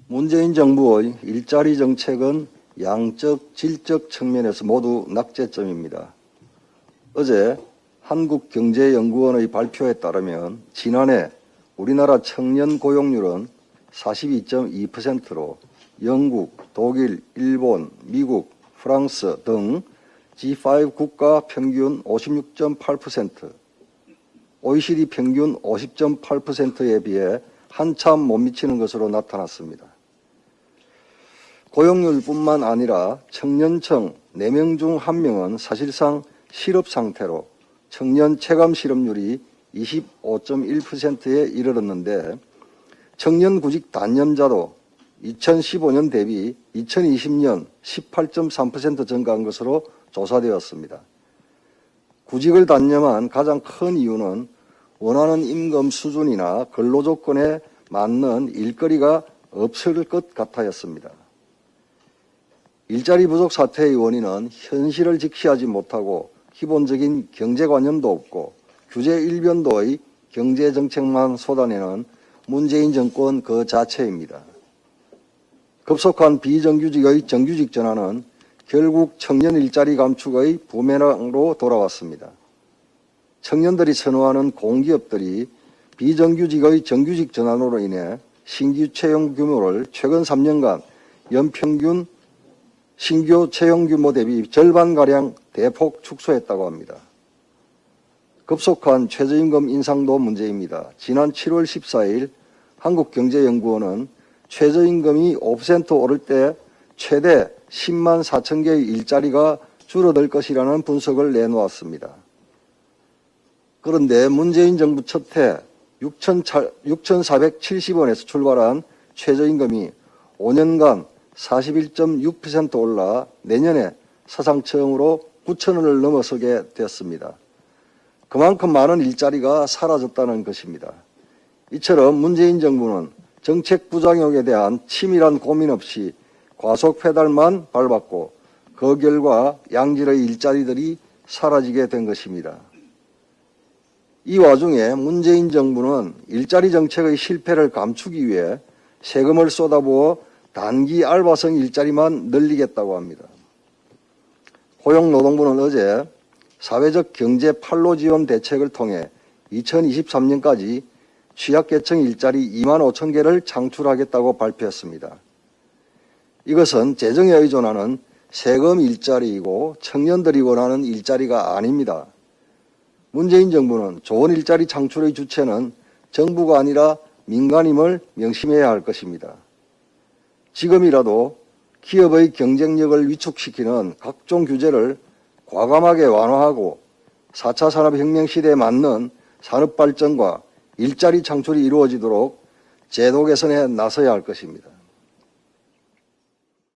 문재인 정부의 일자리 정책은 양적, 질적 측면에서 모두 낙제점입니다. 어제 한국경제연구원의 발표에 따르면 지난해 우리나라 청년 고용률은 42.2%로 영국, 독일, 일본, 미국, 프랑스 등 G5 국가 평균 56.8%, OECD 평균 50.8%에 비해 한참 못 미치는 것으로 나타났습니다. 고용률뿐만 아니라 청년층 4명 중 1명은 사실상 실업 상태로 청년 체감 실업률이 25.1%에 이르렀는데 청년 구직 단념자도 2015년 대비 2020년 18.3% 증가한 것으로 조사되었습니다. 구직을 단념한 가장 큰 이유는 원하는 임금 수준이나 근로조건에 맞는 일거리가 없을 것 같아였습니다. 일자리 부족 사태의 원인은 현실을 직시하지 못하고 기본적인 경제관념도 없고 규제 일변도의 경제정책만 쏟아내는 문재인 정권 그 자체입니다. 급속한 비정규직의 정규직 전환은 결국 청년 일자리 감축의 부메랑으로 돌아왔습니다. 청년들이 선호하는 공기업들이 비정규직의 정규직 전환으로 인해 신규 채용 규모를 최근 3년간 연평균 신규 채용 규모 대비 절반가량 대폭 축소했다고 합니다. 급속한 최저임금 인상도 문제입니다. 지난 7월 14일 한국경제연구원은 최저임금이 5% 오를 때 최대 10만 4천 개의 일자리가 줄어들 것이라는 분석을 내놓았습니다. 그런데 문재인 정부 첫 해 6,470원에서 출발한 최저임금이 5년간 41.6% 올라 내년에 사상 처음으로 9,000원을 넘어서게 되었습니다. 그만큼 많은 일자리가 사라졌다는 것입니다. 이처럼 문재인 정부는 정책 부작용에 대한 치밀한 고민 없이 과속 페달만 밟았고 그 결과 양질의 일자리들이 사라지게 된 것입니다. 이 와중에 문재인 정부는 일자리 정책의 실패를 감추기 위해 세금을 쏟아부어 단기 알바성 일자리만 늘리겠다고 합니다. 고용노동부는 어제 사회적 경제 판로 지원 대책을 통해 2023년까지 취약계층 일자리 2만 5천 개를 창출하겠다고 발표했습니다. 이것은 재정에 의존하는 세금 일자리이고 청년들이 원하는 일자리가 아닙니다. 문재인 정부는 좋은 일자리 창출의 주체는 정부가 아니라 민간임을 명심해야 할 것입니다. 지금이라도 기업의 경쟁력을 위축시키는 각종 규제를 과감하게 완화하고 4차 산업혁명 시대에 맞는 산업발전과 일자리 창출이 이루어지도록 제도 개선에 나서야 할 것입니다.